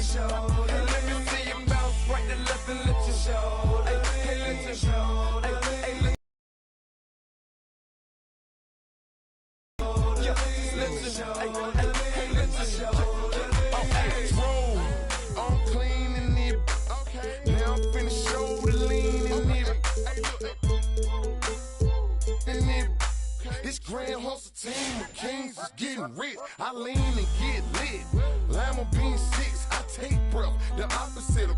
shoulder. Let me see you bounce right to left and lift your shoulder. Hey, lift your shoulder. Hey, lift your shoulder. Hey, lift your shoulder. Oh, hey, roll. I'm clean in it. Now I'm finna show the lean in it. This grand hustle team of kings is getting rich. I lean and get lit. Lima bean 6, I take breath, the opposite of.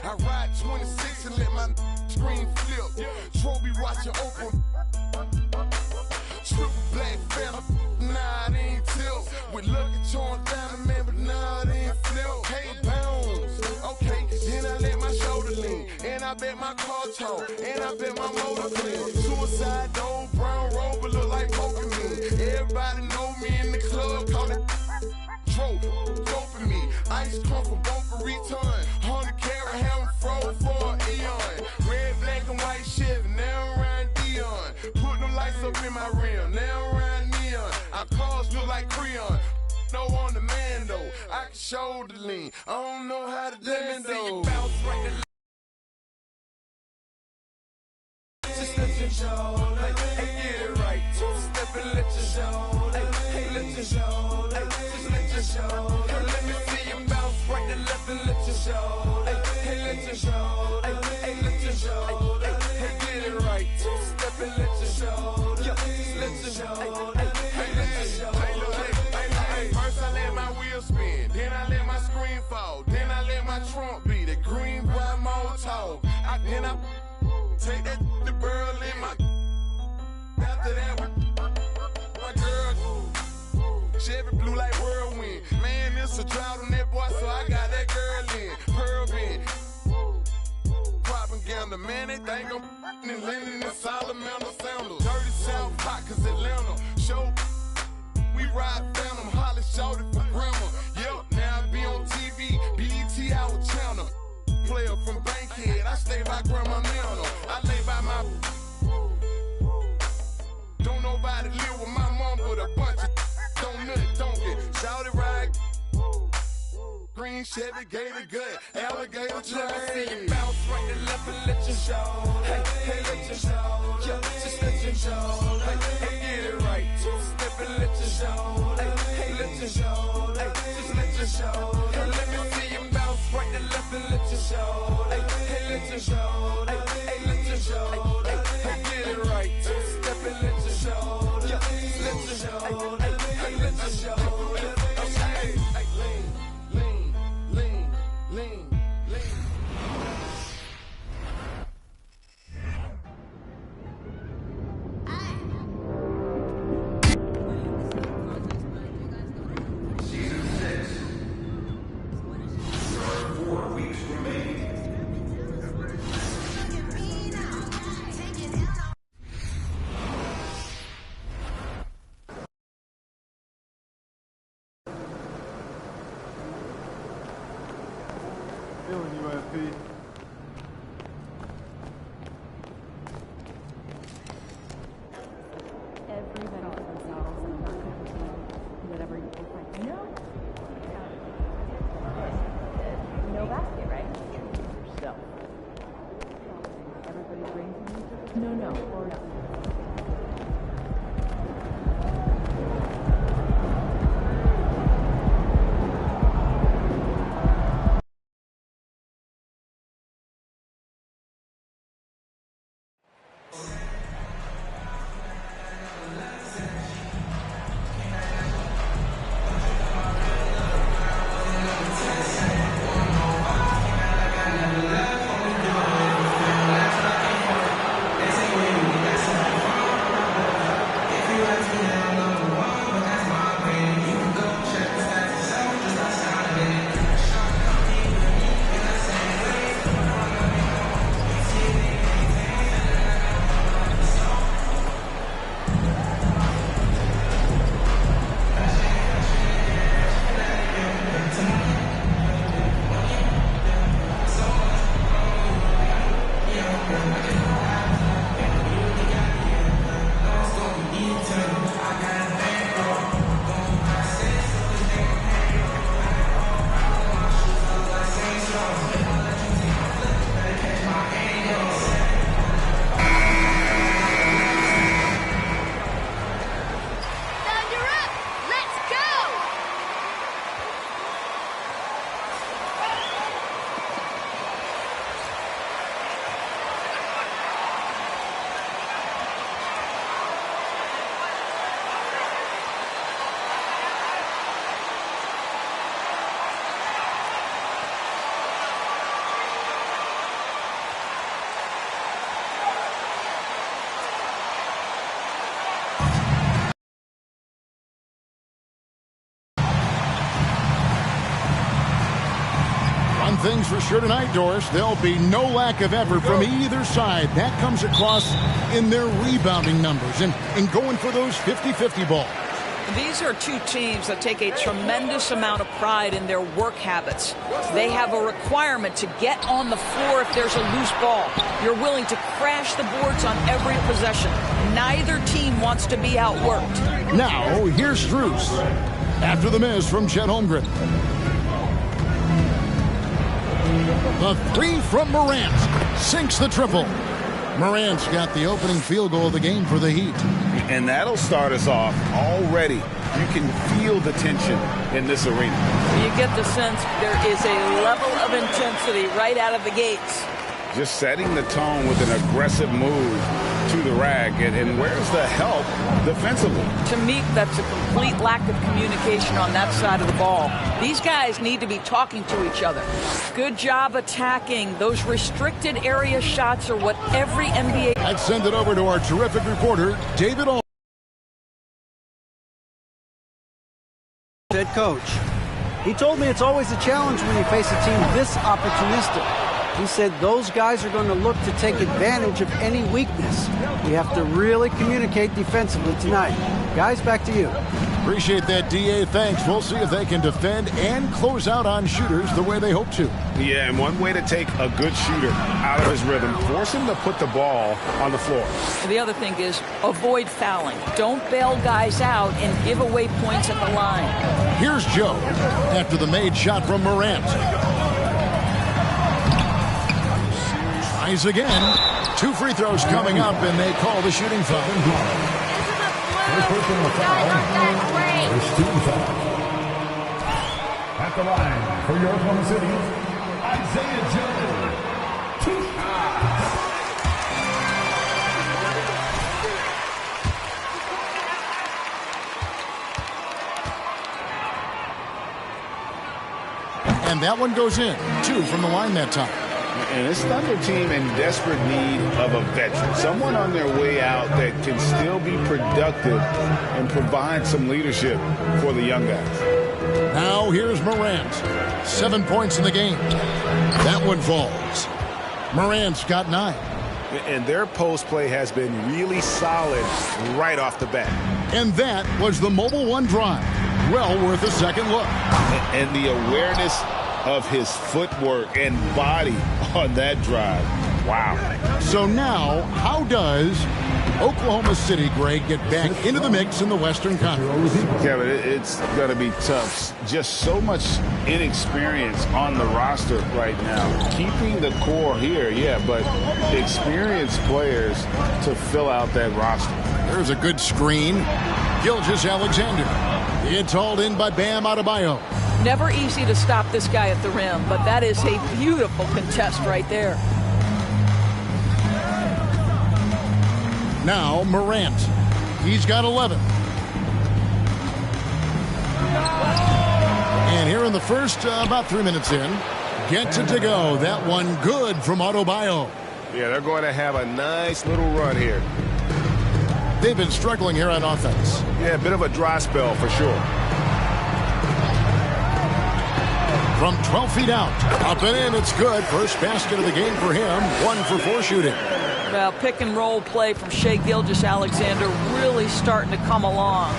I ride 26 and let my screen flip. Trophy watching open. Triple black phantom, nah, it ain't tilt. With Lucky Charms diamond man, but nah, it ain't flip. Hey, bounce, okay, then I let my shoulder lean. And I bet my car talk, and I bet my motor clean. Suicide dope, brown rover, look like Pokemon. Everybody know me in the club, call it doping me. Ice come from Boca Raton, 100 carat ham froze for an eon. Red, black, and white Chevy, now around Dion. Put them lights up in my rim, now around neon. Our cars look like Creon. No on the man though, I can shoulder lean. I don't know how to dance though. Bounce right to just lift your shoulder, hey, get it right. Step and lift your shoulder, hey, lift your shoulder, just lift your shoulder. Let me see you bounce right to left and lift your shoulder, hey, lift your shoulder, hey, lift your shoulder, hey, get it right. Step and lift your shoulder, just lift your shoulder, hey, lift your shoulder. First I let my wheel spin, then I let my screen fall, then I let my trunk beat a green bright motor. Then I take that the girl in my. After that, my girl, Chevy blue like whirlwind. Man, it's a drought on that boy, so I got that girl in. Pearl bin. Propaganda, man, they think I'm in Lennon and Salamander Sandals. Dirty South Hot, cause Atlanta. Show, we ride Phantom, Holly shouted for grandma. Yep, now I be on TV, BET our channel. Player from Bankhead, I stay by Grandma Nana. I lay by my. Don't nobody live with my mom, but a bunch of don't nut, don't get. Shout it right. Green Chevy, Gator gut, alligator train. Let me see you bounce right to left and lift your shoulder. Hey, lift your shoulder, just lift your shoulder. Hey, get it right. Step and lift your shoulder. Hey, lift your shoulder, just lift your shoulder. Let me see you bounce right to left and lift your shoulder. Hey, lift your shoulder. Hey, lift your shoulder. Hey, get it right. Step and lift your shoulder. Just lift your shoulder. Hey, lift your shoulder. Okay. Lean, lean, lean, lean. Season 6. There are 4 weeks remaining. Feeling UFP. Everybody for themselves and not going to whatever you can find. No basket, right? Yourself. Everybody brings. No, or no. thing's for sure tonight, Doris. There'll be no lack of effort from either side. That comes across in their rebounding numbers and going for those 50-50 balls. These are two teams that take a tremendous amount of pride in their work habits. They have a requirement to get on the floor if there's a loose ball. You're willing to crash the boards on every possession. Neither team wants to be outworked. Now, here's Strus. After the miss from Chet Holmgren. The three from Morant sinks the triple. Morant's got the opening field goal of the game for the Heat. And that'll start us off already. You can feel the tension in this arena. You get the sense there is a level of intensity right out of the gates. Just setting the tone with an aggressive move to the rack. And where's the help defensively? To me, that's a complete lack of communication on that side of the ball. These guys need to be talking to each other. Good job attacking. Those restricted area shots are what every NBA... I'd send it over to our terrific reporter, David All. Head coach. He told me it's always a challenge when you face a team this opportunistic. He said those guys are going to look to take advantage of any weakness. We have to really communicate defensively tonight. Guys, back to you. Appreciate that, D.A. Thanks. We'll see if they can defend and close out on shooters the way they hope to. Yeah, and one way to take a good shooter out of his rhythm, force him to put the ball on the floor. The other thing is avoid fouling. Don't bail guys out and give away points at the line. Here's Joe after the made shot from Morant. Tries again. 2 free throws coming up, and they call the shooting foul. First personal foul is team foul. At the line for your Oklahoma City, Isaiah Joe. 2 shots. And that one goes in. 2 from the line that time. And this Thunder team in desperate need of a veteran, someone on their way out that can still be productive and provide some leadership for the young guys. Now here's Morant. 7 points in the game. That one falls. Morant's got 9. And their post play has been really solid right off the bat. And that was the Mobile One drive. Well worth a second look. And the awareness of his footwork and body on that drive. Wow. So now, how does Oklahoma City, Greg, get back into the mix in the Western Conference? Kevin, it's going to be tough. Just so much inexperience on the roster right now. Keeping the core here, yeah, but experienced players to fill out that roster. There's a good screen. Gilgeous-Alexander. It's hauled in by Bam Adebayo. Never easy to stop this guy at the rim, but that is a beautiful contest right there. Now Morant. He's got 11. And here in the first, about 3 minutes in, gets it to go. That one good from Adebayo. Yeah, they're going to have a nice little run here. They've been struggling here on offense. Yeah, a bit of a dry spell for sure. From 12 feet out, up and in, it's good. First basket of the game for him. 1 for 4 shooting. Well, pick and roll play from Shai Gilgeous-Alexander really starting to come along.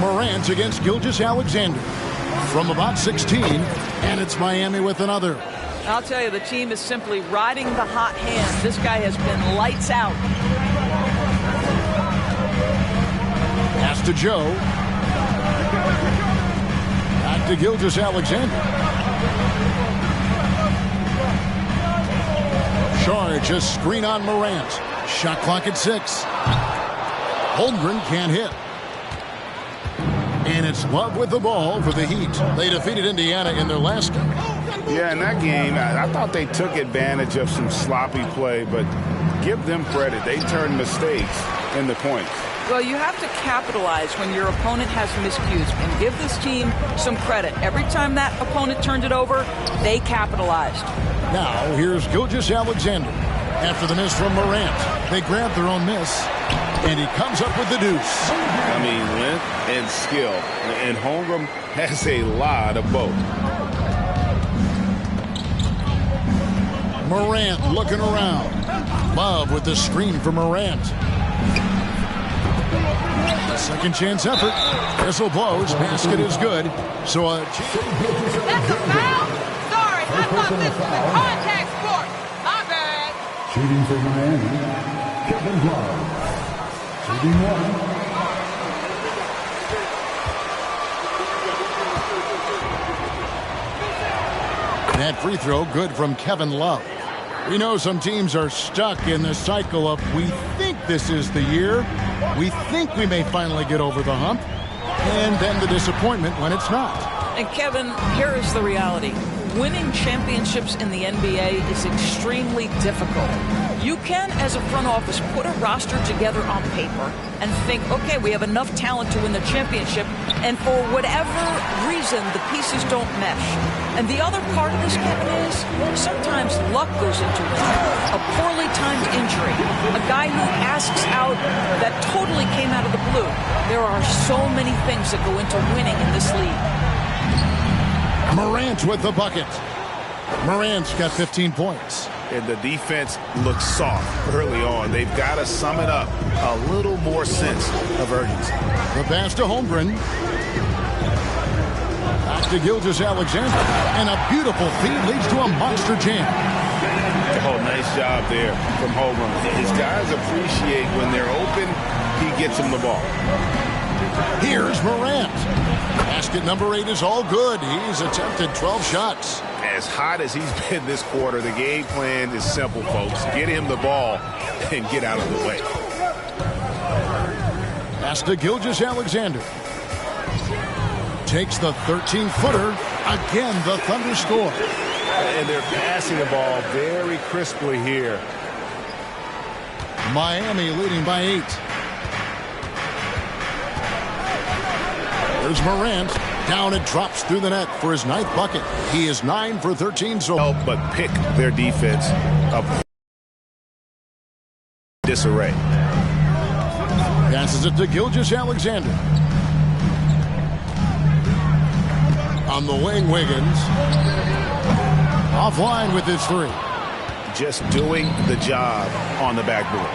Morant against Gilgeous-Alexander from about 16, and it's Miami with another. I'll tell you, the team is simply riding the hot hand. This guy has been lights out. Pass to Joe. Back to Gilgeous-Alexander. Charge, a screen on Morant. Shot clock at 6. Holmgren can't hit. And it's Love with the ball for the Heat. They defeated Indiana in their last game. Yeah, in that game, I thought they took advantage of some sloppy play, but give them credit. They turned mistakes into points. Well, you have to capitalize when your opponent has miscues and give this team some credit. Every time that opponent turned it over, they capitalized. Now, here's Gilgeous-Alexander. After the miss from Morant, they grab their own miss, and he comes up with the deuce. I mean, length and skill, and Holmgren has a lot of both. Morant looking around. Love with the screen for Morant. A second chance effort. Whistle blows. Basket is good. So a That's a foul? Sorry, I thought this was a contact sport. My bad. Shooting for Miami, Kevin Love. Shooting one. That free throw good from Kevin Love. We know some teams are stuck in the cycle of we think this is the year. We think we may finally get over the hump. And then the disappointment when it's not. And Kevin, here is the reality. Winning championships in the NBA is extremely difficult. You can, as a front office, put a roster together on paper and think, okay, we have enough talent to win the championship, and for whatever reason, the pieces don't mesh. And the other part of this, Kevin, is sometimes luck goes into winning. A poorly timed injury, a guy who asks out that totally came out of the blue. There are so many things that go into winning in this league. Morant with the bucket. Morant's got 15 points. And the defense looks soft early on. They've got to sum it up. A little more sense of urgency. The pass to Holmgren. Back to Gilgeous-Alexander. And a beautiful feed leads to a monster jam. Oh, nice job there from Holmgren. His guys appreciate when they're open, he gets them the ball. Here's Morant. Basket number 8 is all good. He's attempted 12 shots. As hot as he's been this quarter, the game plan is simple, folks. Get him the ball and get out of the way. Pass to Gilgeous-Alexander. Takes the 13-footer. Again, the Thunder score. And they're passing the ball very crisply here. Miami leading by 8. There's Morant. Down it drops through the net for his 9th bucket. He is 9 for 13. So help but pick their defense up. Disarray. Passes it to Gilgeous-Alexander. On the wing, Wiggins. Offline with his 3. Just doing the job on the backboard.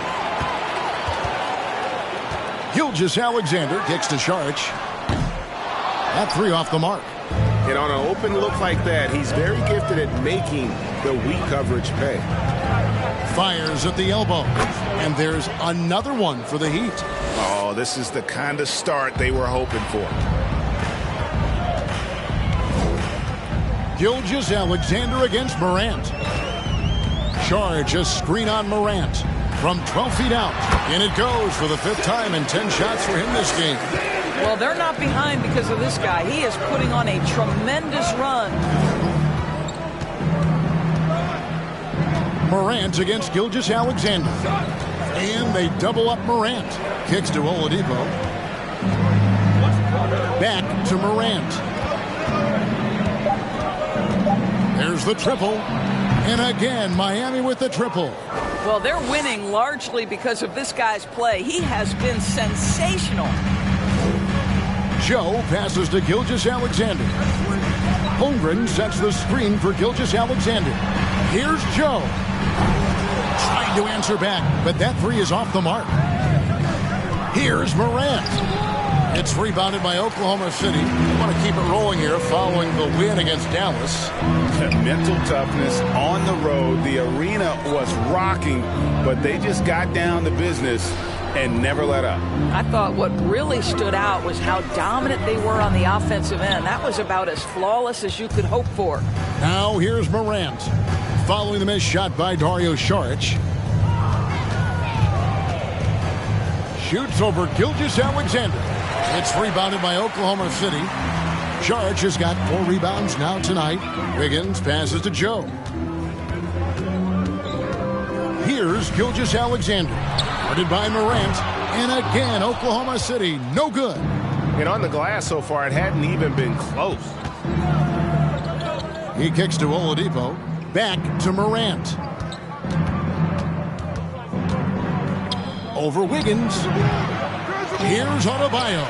Gilgeous-Alexander kicks to Saric. That 3 off the mark. And on an open look like that, he's very gifted at making the weak coverage pay. Fires at the elbow. And there's another one for the Heat. Oh, this is the kind of start they were hoping for. Gilgeous-Alexander against Morant. Charge a screen on Morant. From 12 feet out. And it goes for the 5th time and 10 shots for him this game. Well, they're not behind because of this guy. He is putting on a tremendous run. Morant against Gilgeous-Alexander. And they double up Morant. Kicks to Oladipo. Back to Morant. There's the triple. And again, Miami with the triple. Well, they're winning largely because of this guy's play. He has been sensational. Joe passes to Gilgeous-Alexander. Holmgren sets the screen for Gilgeous-Alexander. Here's Joe. Trying to answer back, but that 3 is off the mark. Here's Morant. It's rebounded by Oklahoma City. We want to keep it rolling here following the win against Dallas. Mental toughness on the road. The arena was rocking, but they just got down to business and never let up. I thought what really stood out was how dominant they were on the offensive end. That was about as flawless as you could hope for. Now here's Morant. Following the missed shot by Dario Saric. Shoots over Gilgeous-Alexander. It's rebounded by Oklahoma City. Saric has got 4 rebounds now tonight. Wiggins passes to Joe. Here's Gilgeous-Alexander. Guarded by Morant. And again, Oklahoma City, no good. And on the glass so far, it hadn't even been close. He kicks to Oladipo. Back to Morant. Over Wiggins. Here's Adebayo.